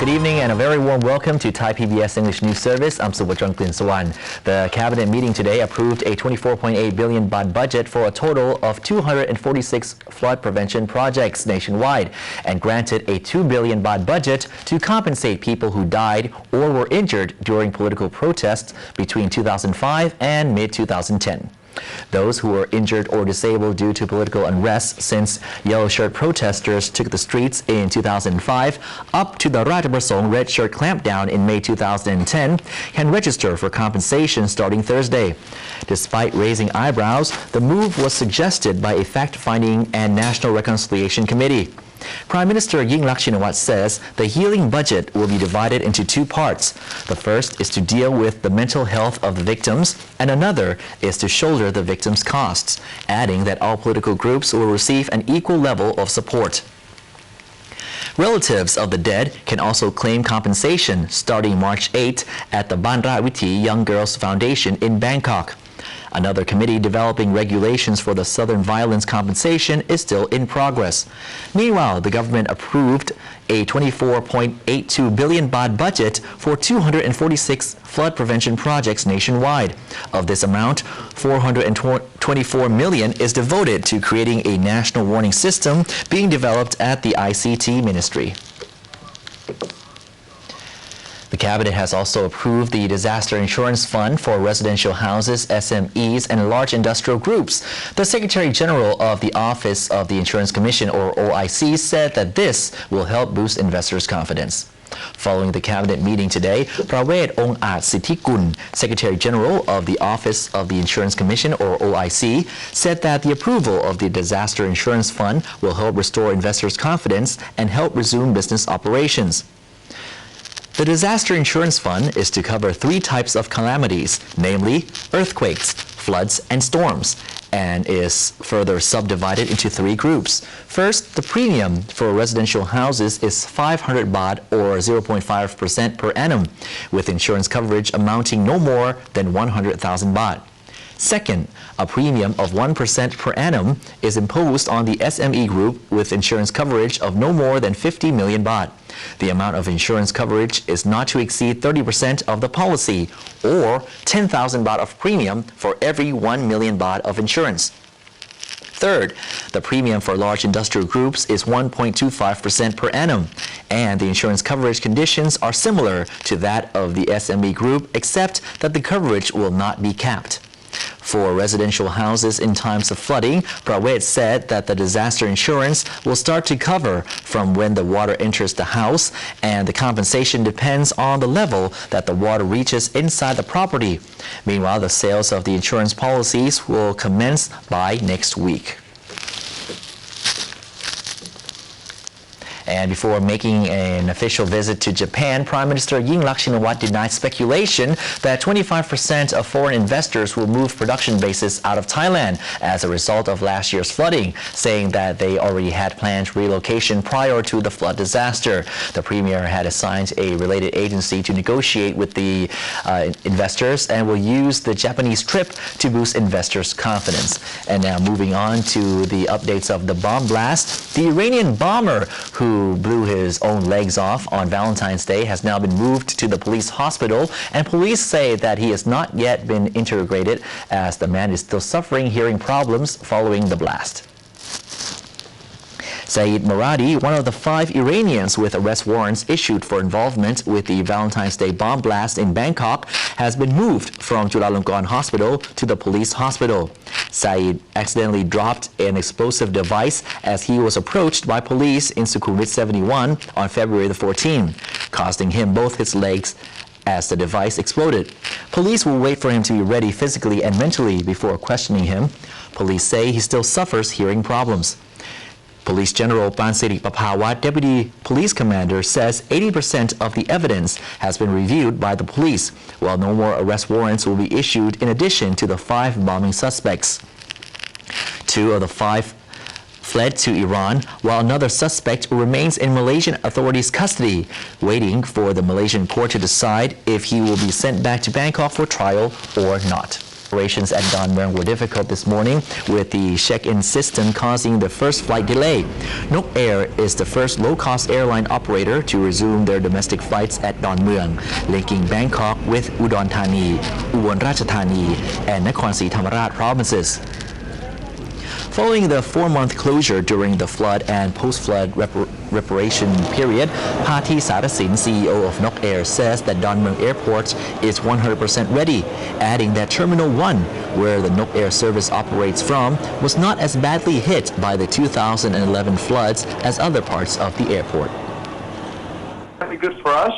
Good evening and a very warm welcome to Thai PBS English News Service. I'm Subhajang Sawan. The cabinet meeting today approved a 24.8 billion baht budget for a total of 246 flood prevention projects nationwide and granted a 2 billion baht budget to compensate people who died or were injured during political protests between 2005 and mid-2010. Those who were injured or disabled due to political unrest since yellow shirt protesters took the streets in 2005 up to the Rajapasong red shirt clampdown in May 2010 can register for compensation starting Thursday. Despite raising eyebrows, the move was suggested by a fact-finding and National Reconciliation Committee. Prime Minister Yingluck Shinawatra says the healing budget will be divided into two parts. The first is to deal with the mental health of the victims, and another is to shoulder the victims' costs, adding that all political groups will receive an equal level of support. Relatives of the dead can also claim compensation starting March 8 at the Ban Ra Withi Young Girls Foundation in Bangkok. Another committee developing regulations for the Southern Violence compensation is still in progress. Meanwhile, the government approved a 24.82 billion baht budget for 246 flood prevention projects nationwide. Of this amount, 424 million is devoted to creating a national warning system being developed at the ICT Ministry. The cabinet has also approved the Disaster Insurance Fund for residential houses, SMEs, and large industrial groups. The Secretary General of the Office of the Insurance Commission, or OIC, said that this will help boost investors' confidence. Following the cabinet meeting today, Prawet Ong-Aat Sithikul, Secretary General of the Office of the Insurance Commission, or OIC, said that the approval of the Disaster Insurance Fund will help restore investors' confidence and help resume business operations. The Disaster Insurance Fund is to cover three types of calamities, namely earthquakes, floods, and storms, and is further subdivided into three groups. First, the premium for residential houses is 500 baht or 0.5% per annum, with insurance coverage amounting no more than 100,000 baht. Second, a premium of 1% per annum is imposed on the SME group with insurance coverage of no more than 50 million baht. The amount of insurance coverage is not to exceed 30% of the policy or 10,000 baht of premium for every 1 million baht of insurance. Third, the premium for large industrial groups is 1.25% per annum, and the insurance coverage conditions are similar to that of the SME group, except that the coverage will not be capped. For residential houses in times of flooding, Prawet said that the disaster insurance will start to cover from when the water enters the house, and the compensation depends on the level that the water reaches inside the property. Meanwhile, the sales of the insurance policies will commence by next week. And before making an official visit to Japan, Prime Minister Yingluck Shinawatra denied speculation that 25% of foreign investors will move production bases out of Thailand as a result of last year's flooding, saying that they already had planned relocation prior to the flood disaster. The Premier had assigned a related agency to negotiate with the investors and will use the Japanese trip to boost investors' confidence. And now moving on to the updates of the bomb blast. The Iranian bomber who blew his own legs off on Valentine's Day has now been moved to the police hospital, and police say that he has not yet been integrated as the man is still suffering hearing problems following the blast. Saeed Moradi, one of the 5 Iranians with arrest warrants issued for involvement with the Valentine's Day bomb blast in Bangkok, has been moved from Chulalongkorn Hospital to the police hospital. Saeed accidentally dropped an explosive device as he was approached by police in Sukhumvit 71 on February the 14th, costing him both his legs as the device exploded. Police will wait for him to be ready physically and mentally before questioning him. Police say he still suffers hearing problems. Police General Pansirik Papawat, Deputy Police Commander, says 80% of the evidence has been reviewed by the police, while no more arrest warrants will be issued in addition to the 5 bombing suspects. 2 of the 5 fled to Iran, while another suspect remains in Malaysian authorities' custody, waiting for the Malaysian court to decide if he will be sent back to Bangkok for trial or not. Operations at Don Muang were difficult this morning, with the check-in system causing the first flight delay. Nok Air is the first low-cost airline operator to resume their domestic flights at Don Muang, linking Bangkok with Udon Thani, Ubon Ratchathani, and Nakhon Si Thammarat provinces. Following the 4-month closure during the flood and post-flood reparation period, Pati Sarasin, CEO of Nok Air, says that Don Muang Airport is 100% ready, adding that Terminal 1, where the Nok Air service operates from, was not as badly hit by the 2011 floods as other parts of the airport. Very good for us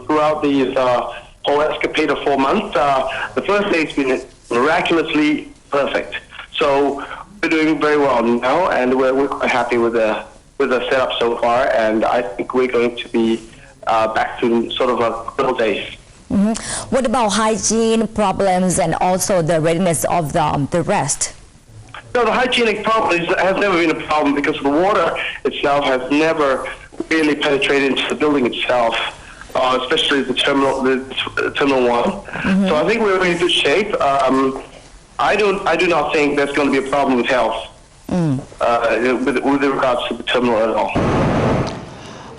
throughout these whole escapade of 4 months. The first day has been miraculously perfect. So we're doing very well now, and we're quite happy with the setup so far, and I think we're going to be back to sort of a good old days. What about hygiene problems and also the readiness of the rest? No, the hygienic problem has never been a problem because the water itself has never really penetrated into the building itself, especially the Terminal 1. So I think we're in good shape. I do not think there's going to be a problem with health with regards to the terminal at all.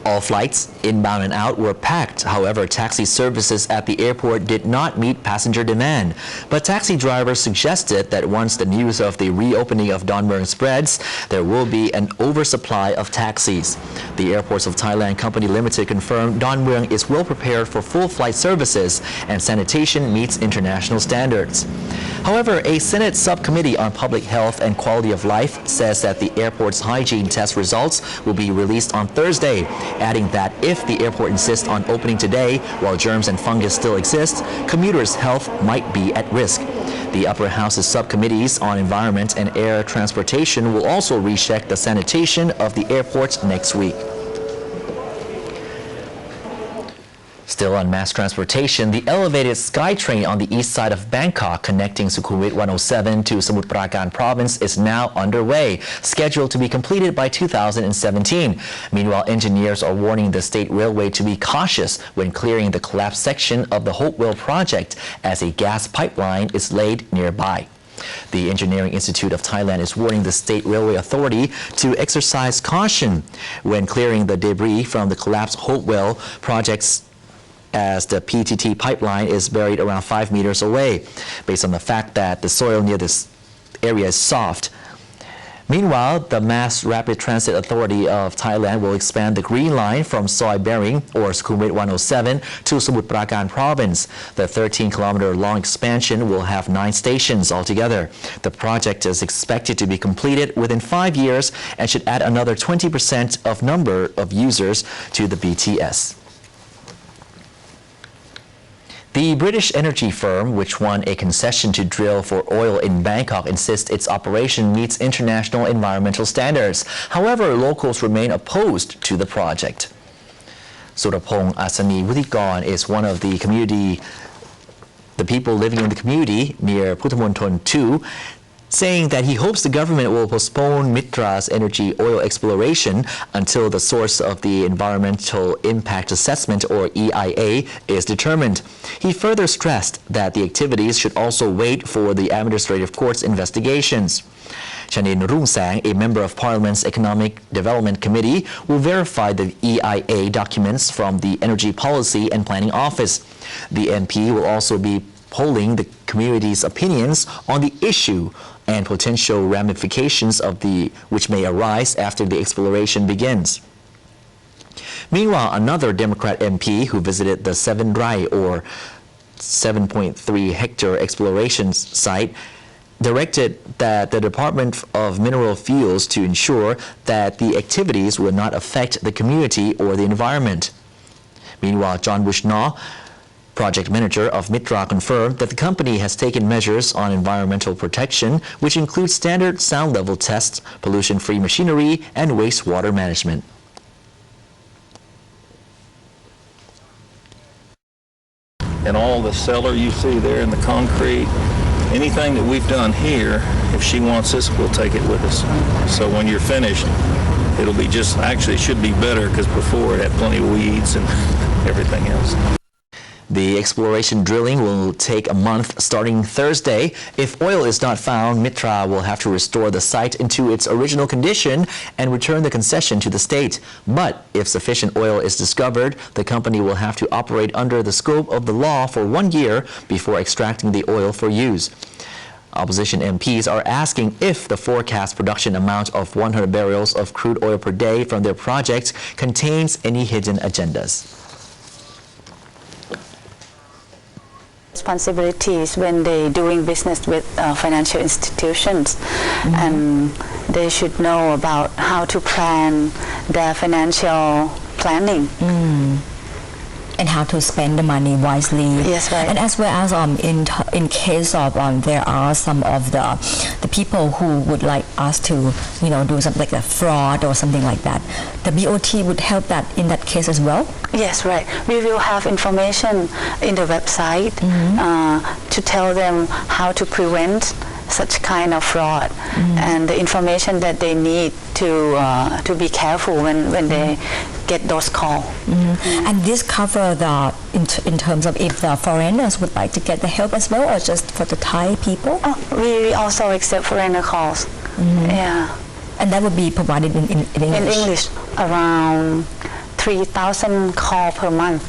All flights, inbound and out, were packed. However, taxi services at the airport did not meet passenger demand. But taxi drivers suggested that once the news of the reopening of Don Muang spreads, there will be an oversupply of taxis. The Airports of Thailand Company Limited confirmed Don Muang is well prepared for full flight services and sanitation meets international standards. However, a Senate subcommittee on public health and quality of life says that the airport's hygiene test results will be released on Thursday, adding that if the airport insists on opening today while germs and fungus still exist, commuters' health might be at risk. The Upper House's subcommittees on environment and air transportation will also recheck the sanitation of the airport next week. Still on mass transportation, the elevated SkyTrain on the east side of Bangkok connecting Sukhumvit 107 to Samutprakarn province is now underway, scheduled to be completed by 2017. Meanwhile, engineers are warning the state railway to be cautious when clearing the collapsed section of the Hopewell project as a gas pipeline is laid nearby. The Engineering Institute of Thailand is warning the State Railway Authority to exercise caution when clearing the debris from the collapsed Hopewell projects, as the PTT pipeline is buried around 5 meters away, based on the fact that the soil near this area is soft. Meanwhile, the Mass Rapid Transit Authority of Thailand will expand the Green Line from Soi Bering or Sukhumvit 107 to Samutprakarn province. The 13-kilometer long expansion will have 9 stations altogether. The project is expected to be completed within 5 years and should add another 20% of number of users to the BTS. The British energy firm, which won a concession to drill for oil in Bangkok, insists its operation meets international environmental standards. However, locals remain opposed to the project. Surapong Asani Wuthikon is one of the people living in the community near Puttamonthon 2, saying that he hopes the government will postpone Mitra's energy oil exploration until the source of the Environmental Impact Assessment, or EIA, is determined. He further stressed that the activities should also wait for the Administrative Court's investigations. Chanin Rungsang, a member of Parliament's Economic Development Committee, will verify the EIA documents from the Energy Policy and Planning Office. The MP will also be polling the community's opinions on the issue and potential ramifications of which may arise after the exploration begins. Meanwhile, another Democrat MP who visited the 7 Rai or 7.3 hectare exploration site directed that the Department of Mineral Fuels to ensure that the activities will not affect the community or the environment. Meanwhile, John Bushnell, project manager of Mitra, confirmed that the company has taken measures on environmental protection, which includes standard sound level tests, pollution-free machinery, and wastewater management. And all the cellar you see there in the concrete, anything that we've done here, if she wants us, we'll take it with us. So when you're finished, it'll be it should be better, because before it had plenty of weeds and everything else. The exploration drilling will take a month starting Thursday. If oil is not found, Mitra will have to restore the site into its original condition and return the concession to the state. But if sufficient oil is discovered, the company will have to operate under the scope of the law for 1 year before extracting the oil for use. Opposition MPs are asking if the forecast production amount of 100 barrels of crude oil per day from their project contains any hidden agendas. Responsibilities when they doing business with financial institutions, and they should know about how to plan their financial planning. And how to spend the money wisely. Yes, right. And as well as in case of there are some of the people who would like us to do something like a fraud or something like that, the BOT would help that in that case as well. Yes, right. We will have information in the website to tell them how to prevent such kind of fraud, and the information that they need to be careful when they get those calls. And this cover in terms of if the foreigners would like to get the help as well, or just for the Thai people? We also accept foreigner calls. Yeah. And that would be provided in English? In English, around 3,000 calls per month.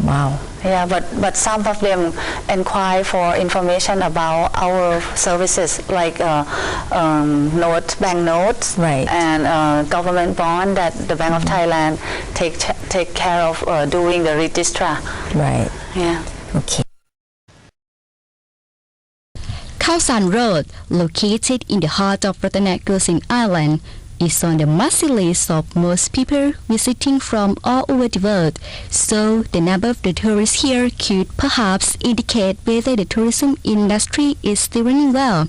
Wow. Yeah, but some of them inquire for information about our services, like bank notes, right, and government bond that the Bank of Thailand take care of doing the registrar. Right. Yeah. Okay. Khao Road, located in the heart of Ratanakosin Island, is on the must-see list of most people visiting from all over the world, so the number of the tourists here could perhaps indicate whether the tourism industry is still running well.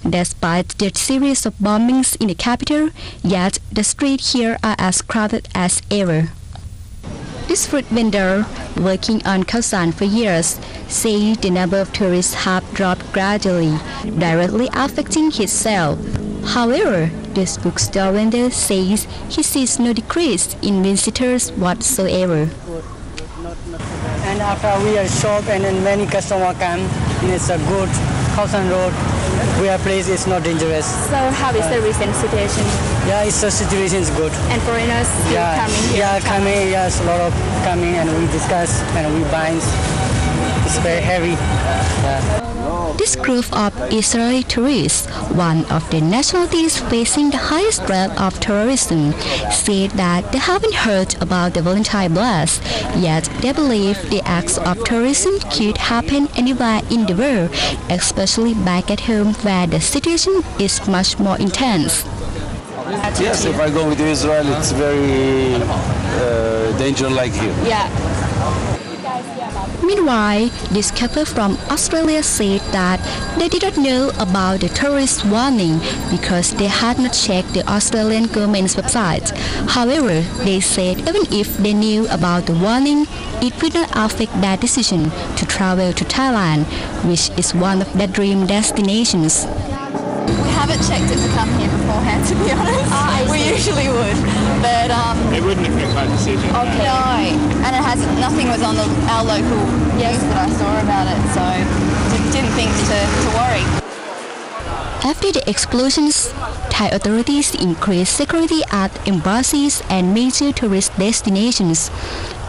Despite the series of bombings in the capital, yet the streets here are as crowded as ever. This fruit vendor, working on Khao for years, says the number of tourists have dropped gradually, directly affecting his sale. However, this bookstore vendor says he sees no decrease in visitors whatsoever. And after we are shop and then many customers come, it's a good Khao Road where place is not dangerous. So how is the recent situation? Yeah, the situation is good. And foreigners still coming here? Yeah, coming, yes, a lot of coming, and we discuss and we buy. It's very heavy. Yeah. This group of Israeli tourists, one of the nationalities facing the highest threat of terrorism, said that they haven't heard about the Valentine blast, yet they believe the acts of terrorism could happen anywhere in the world, especially back at home where the situation is much more intense. Yes, if I go with Israel, it's very dangerous like here. Yeah. Meanwhile, this couple from Australia said that they did not know about the tourist warning because they had not checked the Australian government's website. However, they said even if they knew about the warning, it would not affect their decision to travel to Thailand, which is one of their dream destinations. We haven't checked it to come here beforehand, to be honest. We usually would, but it wouldn't affect my decision. Okay. No, and nothing was on our local news that I saw about it, so didn't think to worry. After the explosions, Thai authorities increased security at embassies and major tourist destinations.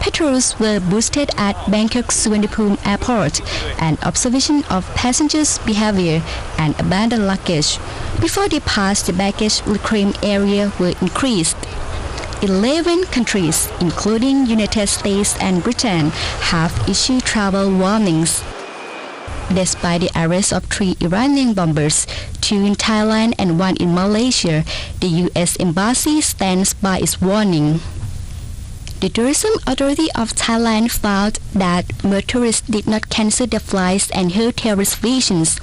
Patrols were boosted at Bangkok Suvarnabhumi Airport, and observation of passengers' behavior and abandoned luggage before they passed the baggage reclaim area were increased. 11 countries, including United States and Britain, have issued travel warnings. Despite the arrest of 3 Iranian bombers, 2 in Thailand and 1 in Malaysia, the U.S. Embassy stands by its warning. The Tourism Authority of Thailand found that more tourists did not cancel their flights and hotel reservations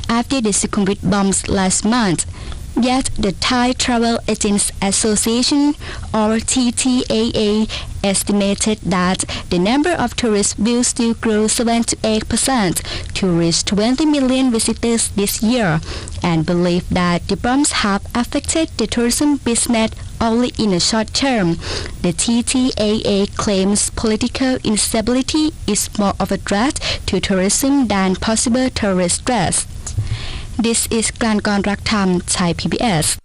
after the Sukhumvit bombs last month. Yet the Thai Travel Agents Association, or TTAA, estimated that the number of tourists will still grow 7 to 8% to reach 20 million visitors this year, and believe that the bombs have affected the tourism business only in the short term. The TTAA claims political instability is more of a threat to tourism than possible terrorist threats. This is Kran Konrak Tham, Thai PBS.